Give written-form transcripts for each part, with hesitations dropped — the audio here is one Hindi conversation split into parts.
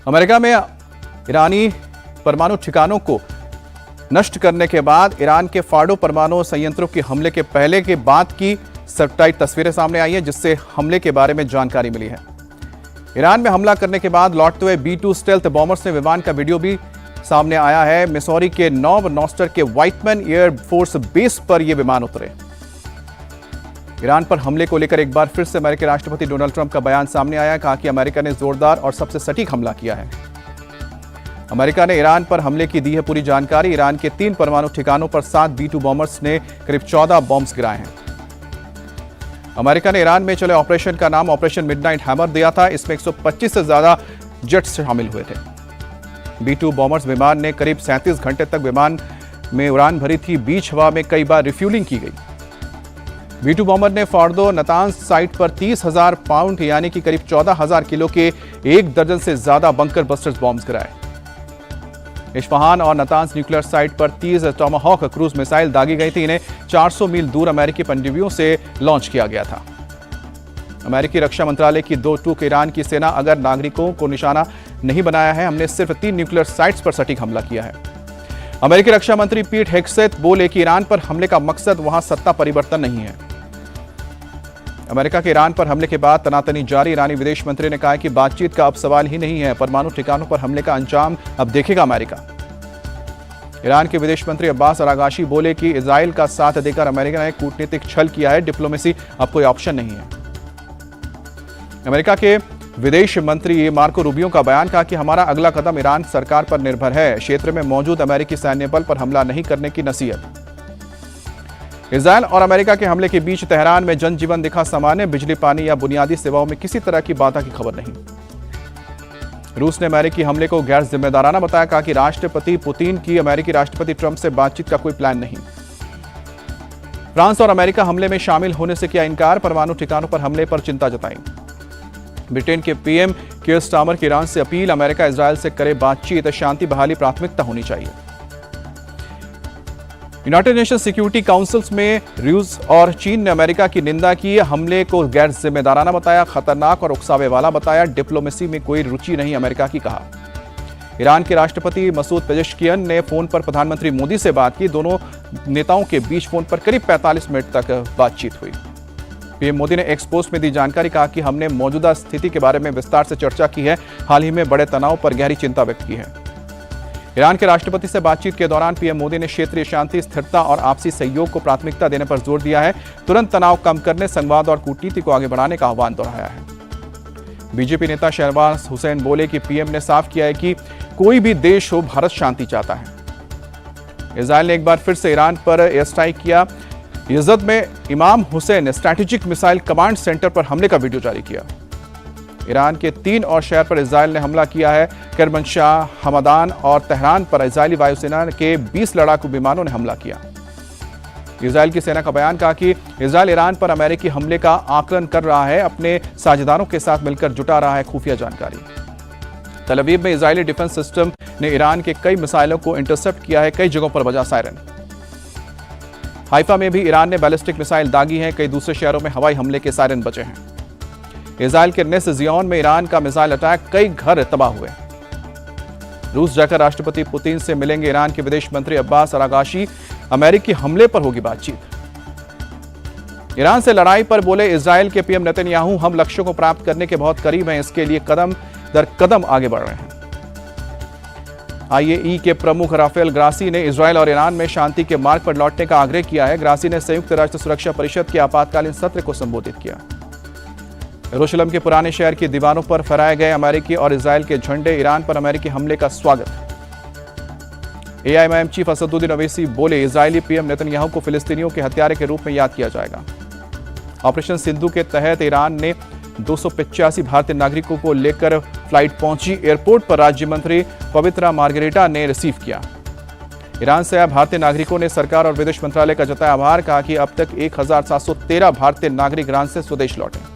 अमेरिका में ईरानी परमाणु ठिकानों को नष्ट करने के बाद ईरान के फार्डो परमाणु संयंत्रों के हमले के पहले के बाद की सैटेलाइट तस्वीरें सामने आई हैं, जिससे हमले के बारे में जानकारी मिली है। ईरान में हमला करने के बाद लौटते हुए B-2 स्टेल्थ बॉम्बर्स ने विमान का वीडियो भी सामने आया है। मिसौरी के नॉर्थ नॉस्टर के व्हाइटमैन एयर फोर्स बेस पर यह विमान उतरे। ईरान पर हमले को लेकर एक बार फिर से अमेरिकी राष्ट्रपति डोनाल्ड ट्रंप का बयान सामने आया। कहा कि अमेरिका ने जोरदार और सबसे सटीक हमला किया है। अमेरिका ने ईरान पर हमले की दी है पूरी जानकारी। ईरान के 3 परमाणु ठिकानों पर 7 B-2 बॉम्बर्स ने करीब 14 बॉम्ब्स गिराए हैं। अमेरिका ने ईरान में चले ऑपरेशन का नाम ऑपरेशन मिडनाइट हैमर दिया था। इसमें 125 से ज्यादा जेट्स शामिल हुए थे। B-2 बॉम्बर्स विमान ने करीब 37 घंटे तक विमान में उड़ान भरी थी। बीच हवा में कई बार रिफ्यूलिंग की गई। B-2 बॉम्बर ने फॉर्दो नतांज साइट पर 30,000 पाउंड यानी कि करीब 14,000 किलो के 1 दर्जन से ज्यादा बंकर बस्टर्स बॉम्ब्स गिराए। इस्फहान और नतांज न्यूक्लियर साइट पर 30 टॉमाहॉक क्रूज मिसाइल दागी गई थी। इन्हें 400 मील दूर अमेरिकी पनडुब्बियों से लॉन्च किया गया था। अमेरिकी रक्षा मंत्रालय की 2 टूक ईरान की सेना अगर नागरिकों को निशाना नहीं बनाया है, हमने सिर्फ 3 न्यूक्लियर साइट्स पर सटीक हमला किया है। अमेरिकी रक्षा मंत्री पीट हेग्सेथ बोले कि ईरान पर हमले का मकसद वहां सत्ता परिवर्तन नहीं है। अमेरिका के ईरान पर हमले के बाद तनातनी जारी। ईरानी विदेश मंत्री ने कहा कि बातचीत का अब सवाल ही नहीं है, परमाणु ठिकानों पर हमले का अंजाम अब देखेगा अमेरिका। ईरान के विदेश मंत्री अब्बास अरागाशी बोले कि इजराइल का साथ देकर अमेरिका ने कूटनीतिक छल किया है, डिप्लोमेसी अब कोई ऑप्शन नहीं है। अमेरिका के विदेश मंत्री मार्को रूबियो का बयान। कहा कि हमारा अगला कदम ईरान सरकार पर निर्भर है। क्षेत्र में मौजूद अमेरिकी सैन्य बल पर हमला नहीं करने की नसीहत। इजरायल और अमेरिका के हमले के बीच तेहरान में जनजीवन दिखा सामान्य। बिजली, पानी या बुनियादी सेवाओं में किसी तरह की बाधा की खबर नहीं। रूस ने अमेरिकी हमले को गैर जिम्मेदाराना बताया। कहा कि राष्ट्रपति पुतिन की अमेरिकी राष्ट्रपति ट्रंप से बातचीत का कोई प्लान नहीं। फ्रांस और अमेरिका हमले में शामिल होने से किया इनकार। परमाणु ठिकानों पर हमले पर चिंता जताई। ब्रिटेन के पीएम कीयर स्टारमर की ईरान से अपील। अमेरिका इजरायल से करे बातचीत, शांति बहाली प्राथमिकता होनी चाहिए। यूनाइटेड नेशन सिक्योरिटी काउंसिल्स में रूस और चीन ने अमेरिका की निंदा की। हमले को गैर जिम्मेदाराना बताया, खतरनाक और उकसावे वाला बताया। डिप्लोमेसी में कोई रुचि नहीं, अमेरिका की कहा। ईरान के राष्ट्रपति मसूद पेजेश्कियन ने फोन पर प्रधानमंत्री मोदी से बात की। दोनों नेताओं के बीच फोन पर करीब 45 मिनट तक बातचीत हुई। पीएम मोदी ने एक्स पोस्ट में दी जानकारी। कहा कि हमने मौजूदा स्थिति के बारे में विस्तार से चर्चा की है। हाल ही में बड़े तनाव पर गहरी चिंता व्यक्त की है। ईरान के राष्ट्रपति से बातचीत के दौरान पीएम मोदी ने क्षेत्रीय शांति, स्थिरता और आपसी सहयोग को प्राथमिकता देने पर जोर दिया है। तुरंत तनाव कम करने, संवाद और कूटनीति को आगे बढ़ाने का आह्वान दोहराया है। बीजेपी नेता शहबाज हुसैन बोले कि पीएम ने साफ किया है कि कोई भी देश हो, भारत शांति चाहता है। इजरायल ने एक बार फिर से ईरान पर एयर स्ट्राइक किया। यज़द में इमाम Hussain strategic missile command centre पर हमले का वीडियो जारी किया। ईरान के 3 और शहर पर इजरायल ने हमला किया है। करमनशाह, हमदान और तेहरान पर इजरायली वायुसेना के 20 लड़ाकू विमानों ने हमला किया। इजरायल की सेना का बयान। कहा कि इजरायल ईरान पर अमेरिकी हमले का आकलन कर रहा है, अपने साझेदारों के साथ मिलकर जुटा रहा है खुफिया जानकारी। तल अवीव में इजरायली डिफेंस सिस्टम ने ईरान के कई मिसाइलों को इंटरसेप्ट किया है। कई जगहों पर बजा सायरन। हाइफा में भी ईरान ने बैलिस्टिक मिसाइल दागी हैं। कई दूसरे शहरों में हवाई हमले के सायरन बचे हैं। इजरायल के नेस जियोन में ईरान का मिसाइल अटैक, कई घर तबाह हुए। रूस जाकर राष्ट्रपति पुतिन से मिलेंगे ईरान के विदेश मंत्री अब्बास अरागाशी। अमेरिकी हमले पर होगी बातचीत। ईरान से लड़ाई पर बोले इजरायल के पीएम नेतन्याहू, हम लक्ष्यों को प्राप्त करने के बहुत करीब हैं। इसके लिए कदम दर कदम आगे बढ़ रहे हैं। आईएई के प्रमुख राफेल ग्रासी ने इजरायल और ईरान में शांति के मार्ग पर लौटने का आग्रह किया है। ग्रासी ने संयुक्त राष्ट्र सुरक्षा परिषद के आपातकालीन सत्र को संबोधित किया। यरूशलेम के पुराने शहर की दीवारों पर फहराए गए अमेरिकी और इजरायल के झंडे। ईरान पर अमेरिकी हमले का स्वागत। एआईएम चीफ असदुद्दीन ओवैसी बोले, इजरायली पीएम नेतन्याहू को फिलिस्तीनियों के हत्यारे के रूप में याद किया जाएगा। ऑपरेशन सिंधु के तहत ईरान ने 285 भारतीय नागरिकों को लेकर फ्लाइट पहुंची। एयरपोर्ट पर राज्य मंत्री पवित्रा मार्गरेटा ने रिसीव किया। ईरान से आए भारतीय नागरिकों ने सरकार और विदेश मंत्रालय का जताया आभार। कहा कि अब तक 1713 भारतीय नागरिक ईरान से स्वदेश लौटे।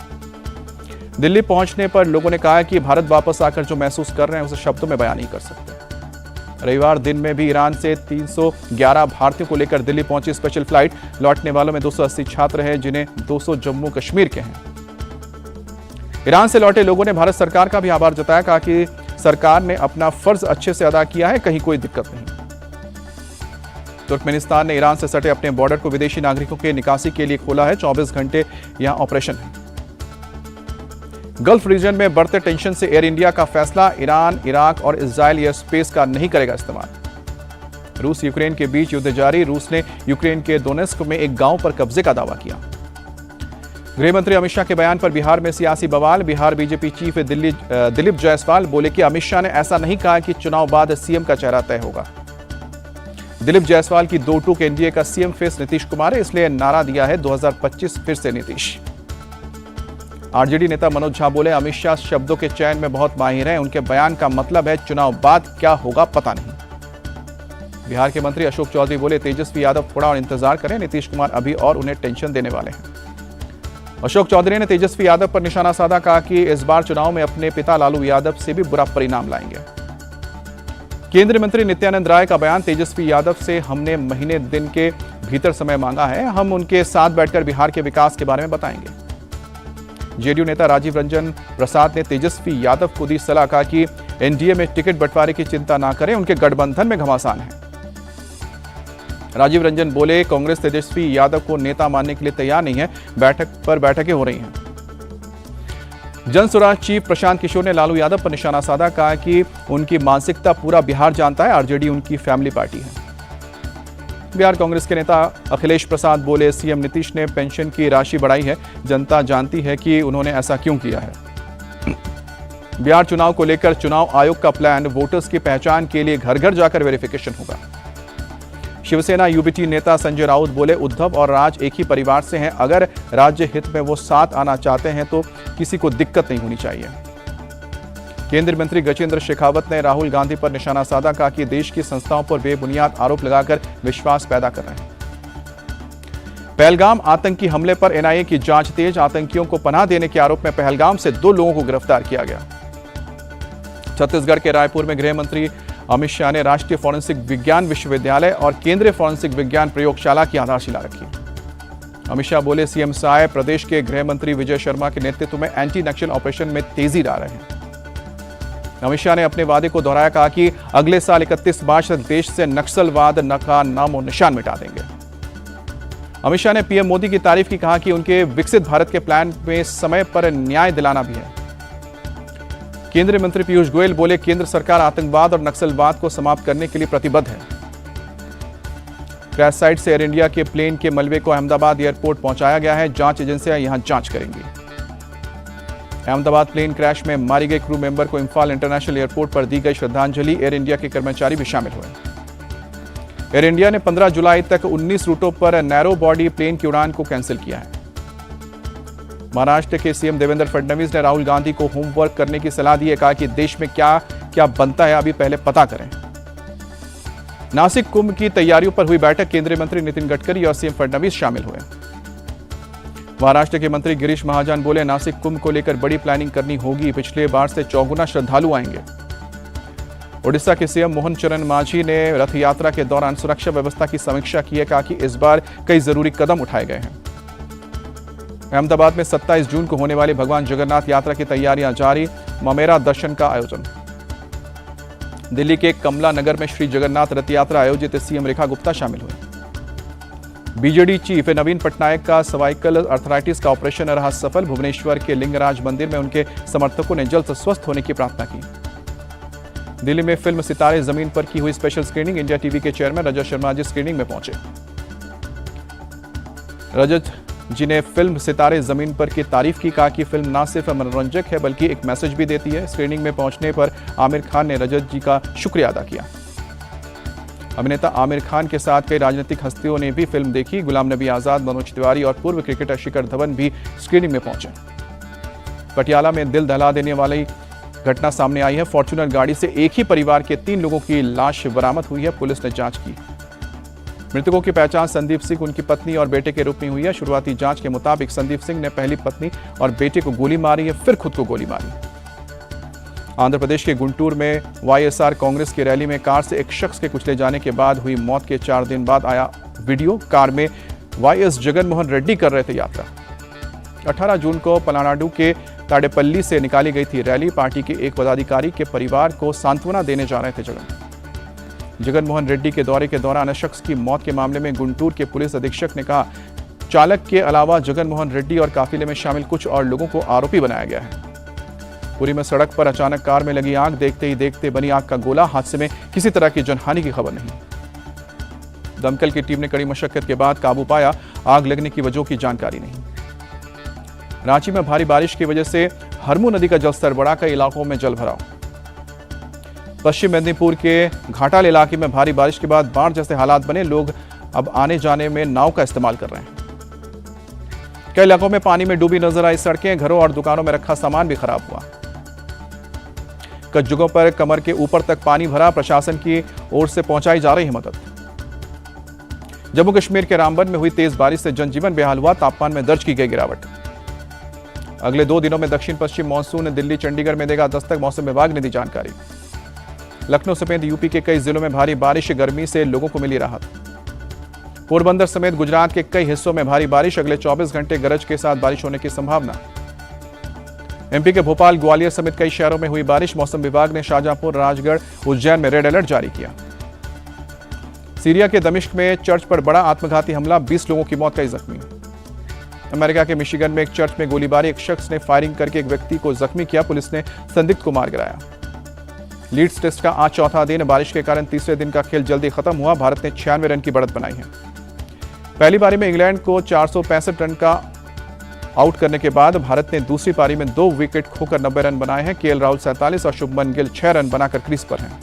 दिल्ली पहुंचने पर लोगों ने कहा कि भारत वापस आकर जो महसूस कर रहे हैं उसे शब्दों में बयान नहीं कर सकते। रविवार दिन में भी ईरान से 311 भारतीयों को लेकर दिल्ली पहुंची स्पेशल फ्लाइट। लौटने वालों में 280 छात्र हैं, जिन्हें 200 जम्मू कश्मीर के हैं। ईरान से लौटे लोगों ने भारत सरकार का भी आभार जताया। कहा कि सरकार ने अपना फर्ज अच्छे से अदा किया है, कहीं कोई दिक्कत नहीं। तुर्कमेनिस्तान ने ईरान से सटे अपने बॉर्डर को विदेशी नागरिकों के निकासी के लिए खोला है। 24 घंटे यहां ऑपरेशन है। गल्फ रीजन में बढ़ते टेंशन से एयर इंडिया का फैसला, ईरान, इराक और इजराइल एयर स्पेस का नहीं करेगा इस्तेमाल। रूस यूक्रेन के बीच युद्ध जारी, रूस ने यूक्रेन के दोनेत्स्क में एक गांव पर कब्जे का दावा किया। गृह मंत्री अमित शाह के बयान पर बिहार में सियासी बवाल, बिहार बीजेपी चीफ दिलीप जायसवाल बोले कि अमित शाह ने ऐसा नहीं कहा कि चुनाव बाद सीएम का चेहरा तय होगा। दिलीप जायसवाल की दो टूक एनडीए का सीएम फेस नीतीश कुमार है, इसलिए नारा दिया है 2025 फिर से नीतीश। आरजेडी नेता मनोज झा बोले अमित शाह शब्दों के चयन में बहुत माहिर हैं, उनके बयान का मतलब है चुनाव बाद क्या होगा पता नहीं। बिहार के मंत्री अशोक चौधरी बोले तेजस्वी यादव थोड़ा और इंतजार करें, नीतीश कुमार अभी और उन्हें टेंशन देने वाले हैं। अशोक चौधरी ने तेजस्वी यादव पर निशाना साधा, कहा कि इस बार चुनाव में अपने पिता लालू यादव से भी बुरा परिणाम लाएंगे। केंद्रीय मंत्री नित्यानंद राय का बयान, तेजस्वी यादव से हमने महीने दिन के भीतर समय मांगा है, हम उनके साथ बैठकर बिहार के विकास के बारे में बताएंगे। जेडीयू नेता राजीव रंजन प्रसाद ने तेजस्वी यादव को दी सलाह, कहा कि एनडीए में टिकट बंटवारे की चिंता ना करें, उनके गठबंधन में घमासान है। राजीव रंजन बोले कांग्रेस तेजस्वी यादव को नेता मानने के लिए तैयार नहीं है, बैठक पर बैठकें हो रही हैं। जन स्वराज चीफ प्रशांत किशोर ने लालू यादव पर निशाना साधा, कहा कि उनकी मानसिकता पूरा बिहार जानता है, आरजेडी उनकी फैमिली पार्टी है। बिहार कांग्रेस के नेता अखिलेश प्रसाद बोले सीएम नीतीश ने पेंशन की राशि बढ़ाई है, जनता जानती है कि उन्होंने ऐसा क्यों किया है। बिहार चुनाव को लेकर चुनाव आयोग का प्लान, वोटर्स की पहचान के लिए घर घर जाकर वेरिफिकेशन होगा। शिवसेना यूबीटी नेता संजय राउत बोले उद्धव और राज एक ही परिवार से हैं, अगर राज्य हित में वो साथ आना चाहते हैं तो किसी को दिक्कत नहीं होनी चाहिए। केंद्रीय मंत्री गजेंद्र शेखावत ने राहुल गांधी पर निशाना साधा, कहा कि देश की संस्थाओं पर बेबुनियाद आरोप लगाकर विश्वास पैदा कर रहे हैं। पहलगाम आतंकी हमले पर एनआईए की जांच तेज, आतंकियों को पनाह देने के आरोप में पहलगाम से 2 लोगों को गिरफ्तार किया गया। छत्तीसगढ़ के रायपुर में गृह मंत्री अमित शाह ने राष्ट्रीय फॉरेंसिक विज्ञान विश्वविद्यालय और केंद्रीय फॉरेंसिक विज्ञान प्रयोगशाला की आधारशिला रखी। अमित शाह बोले सीएम साय प्रदेश के गृह मंत्री विजय शर्मा के नेतृत्व में एंटी नक्सल ऑपरेशन में तेजी ला रहे हैं। अमित शाह ने अपने वादे को दोहराया, कहा कि अगले साल 31 मार्च तक देश से नक्सलवाद का नामो निशान मिटा देंगे। अमित शाह ने पीएम मोदी की तारीफ की, कहा कि उनके विकसित भारत के प्लान में समय पर न्याय दिलाना भी है। केंद्रीय मंत्री पीयूष गोयल बोले केंद्र सरकार आतंकवाद और नक्सलवाद को समाप्त करने के लिए प्रतिबद्ध है। क्रैश साइट से एयर इंडिया के प्लेन के मलबे को अहमदाबाद एयरपोर्ट पहुंचाया गया है, जांच एजेंसियां यहां जांच करेंगी। अहमदाबाद प्लेन क्रैश में मारे गए क्रू मेंबर को इंफाल इंटरनेशनल एयरपोर्ट पर दी गई श्रद्धांजलि, एयर इंडिया के कर्मचारी भी शामिल हुए। एयर इंडिया ने 15 जुलाई तक 19 रूटों पर नैरो बॉडी प्लेन की उड़ान को कैंसिल किया है। महाराष्ट्र के सीएम देवेंद्र फडणवीस ने राहुल गांधी को होमवर्क करने की सलाह दी है, कहा कि देश में क्या क्या बनता है अभी पहले पता करें। नासिक कुंभ की तैयारियों पर हुई बैठक, केंद्रीय मंत्री नितिन गडकरी और सीएम फडणवीस शामिल हुए। महाराष्ट्र के मंत्री गिरीश महाजन बोले नासिक कुंभ को लेकर बड़ी प्लानिंग करनी होगी, पिछले बार से 4 गुना श्रद्धालु आएंगे। ओडिशा के सीएम मोहन चरण मांझी ने रथ यात्रा के दौरान सुरक्षा व्यवस्था की समीक्षा की है, कहा कि इस बार कई जरूरी कदम उठाए गए हैं। अहमदाबाद में 27 जून को होने वाली भगवान जगन्नाथ यात्रा की तैयारियां जारी, ममेरा दर्शन का आयोजन। दिल्ली के कमला नगर में श्री जगन्नाथ रथ यात्रा आयोजित, सीएम रेखा गुप्ता शामिल हुए। बीजेडी चीफ नवीन पटनायक का सर्वाइकल अर्थराइटिस का ऑपरेशन रहा सफल, भुवनेश्वर के लिंगराज मंदिर में उनके समर्थकों ने जल्द स्वस्थ होने की प्रार्थना की। दिल्ली में फिल्म सितारे जमीन पर की हुई स्पेशल स्क्रीनिंग, इंडिया टीवी के चेयरमैन रजत शर्मा जी स्क्रीनिंग में पहुंचे। रजत जी ने फिल्म सितारे जमीन पर की तारीफ की, कहा कि फिल्म न सिर्फ मनोरंजक है बल्कि एक मैसेज भी देती है। स्क्रीनिंग में पहुंचने पर आमिर खान ने रजत जी का शुक्रिया अदा किया। अभिनेता आमिर खान के साथ कई राजनीतिक हस्तियों ने भी फिल्म देखी। गुलाम नबी आजाद, मनोज तिवारी और पूर्व क्रिकेटर शिखर धवन भी स्क्रीनिंग में पहुंचे। पटियाला में दिल दहला देने वाली घटना सामने आई है। फॉर्च्यूनर गाड़ी से एक ही परिवार के 3 लोगों की लाश बरामद हुई है, पुलिस ने जांच की। मृतकों की पहचान संदीप सिंह, उनकी पत्नी और बेटे के रूप में हुई है। शुरुआती जांच के मुताबिक संदीप सिंह ने पहली पत्नी और बेटे को गोली मारी है, फिर खुद को गोली मारी। आंध्र प्रदेश के गुंटूर में वाईएसआर कांग्रेस की रैली में कार से एक शख्स के कुचले जाने के बाद हुई मौत के 4 दिन बाद आया वीडियो। कार में वाईएस जगनमोहन रेड्डी कर रहे थे यात्रा। 18 जून को पलानाडु के ताडेपल्ली से निकाली गई थी रैली। पार्टी के एक पदाधिकारी के परिवार को सांत्वना देने जा रहे थे जगन मोहन रेड्डी के दौरे के दौरान शख्स की मौत के मामले में गुंटूर के पुलिस अधीक्षक ने कहा, चालक के अलावा जगन मोहन रेड्डी और काफिले में शामिल कुछ और लोगों को आरोपी बनाया गया है। पुरी में सड़क पर अचानक कार में लगी आग, देखते ही देखते बनी आग का गोला। हादसे में किसी तरह की जनहानि की खबर नहीं। दमकल की टीम ने कड़ी मशक्कत के बाद काबू पाया। आग लगने की वजह की जानकारी नहीं। रांची में भारी बारिश की वजह से हरमू नदी का जलस्तर बढ़ा, कई इलाकों में जल भराव। पश्चिम मेदिनीपुर के घाटाल इलाके में भारी बारिश के बाद बाढ़ जैसे हालात बने। लोग अब आने जाने में नाव का इस्तेमाल कर रहे हैं। कई इलाकों में पानी में डूबी नजर आई सड़कें, घरों और दुकानों में रखा सामान भी खराब हुआ। कुछ जगहों पर कमर के ऊपर तक पानी भरा, प्रशासन की ओर से पहुंचाई जा रही है मदद। जम्मू कश्मीर के रामबन में हुई तेज बारिश से जनजीवन बेहाल हुआ, तापमान में दर्ज की गई गिरावट। अगले 2 दिनों में दक्षिण पश्चिम मानसून दिल्ली चंडीगढ़ में देगा दस्तक, मौसम विभाग ने दी जानकारी। लखनऊ समेत यूपी के कई जिलों में भारी बारिश, गर्मी से लोगों को मिली राहत। पोरबंदर समेत गुजरात के कई हिस्सों में भारी बारिश, अगले 24 घंटे गरज के साथ बारिश होने की संभावना। एमपी के भोपाल, ग्वालियर समेत कई शहरों में हुई बारिश, मौसम विभाग ने शाहजहांपुर, राजगढ़, उज्जैन में रेड अलर्ट जारी किया। सीरिया के दमिश्क में चर्च पर बड़ा आत्मघाती हमला, 20 लोगों की मौत, कई जख्मी। अमेरिका के मिशिगन में एक चर्च में गोलीबारी, एक शख्स ने फायरिंग करके एक व्यक्ति को जख्मी किया, पुलिस ने संदिग्ध को मार गिराया। लीड्स टेस्ट का आज चौथा दिन, बारिश के कारण तीसरे दिन का खेल जल्दी खत्म हुआ। भारत ने 96 रन की बढ़त बनाई है। पहली पारी में इंग्लैंड को 465 रन का आउट करने के बाद भारत ने दूसरी पारी में 2 विकेट खोकर 90 रन बनाए हैं। केएल राहुल 47 और शुभमन गिल 6 रन बनाकर क्रीज पर हैं।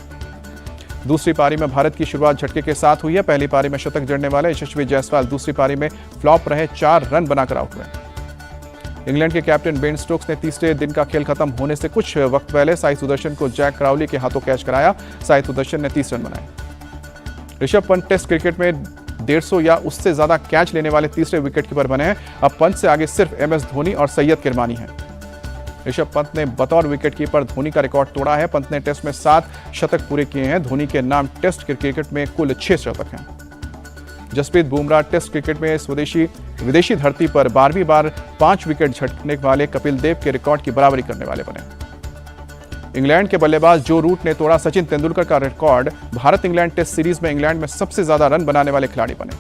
दूसरी पारी में भारत की शुरुआत झटके के साथ हुई है। पहली पारी में शतक जड़ने वाले यशस्वी जायसवाल दूसरी पारी में फ्लॉप रहे, 4 रन बनाकर आउट हुए। इंग्लैंड के कैप्टन बेन स्टोक्स ने तीसरे दिन का खेल खत्म होने से कुछ वक्त पहले साई सुदर्शन को जैक क्राउली के हाथों कैच कराया। साई सुदर्शन ने 30 रन बनाए। ऋषभ पंत टेस्ट क्रिकेट में 150 या उससे ज्यादा कैच लेने वाले तीसरे विकेटकीपर बने हैं। अब पंत से आगे सिर्फ MS धोनी और सैयद किरमानी हैं। ऋषभ पंत ने बतौर विकेटकीपर धोनी का रिकॉर्ड तोड़ा है। पंत ने टेस्ट में 7 शतक पूरे किए हैं। धोनी के नाम टेस्ट क्रिकेट में कुल 6 शतक हैं। जसप्रीत बुमराह टेस्ट क्रिकेट में विदेशी धरती पर 12वीं बार 5 विकेट झटकने वाले कपिल देव के रिकॉर्ड की बराबरी करने वाले बने। इंग्लैंड के बल्लेबाज जो रूट ने तोड़ा सचिन तेंदुलकर का record. Bharat England test series में इंग्लैंड में सबसे ज्यादा रन बनाने वाले खिलाड़ी बने।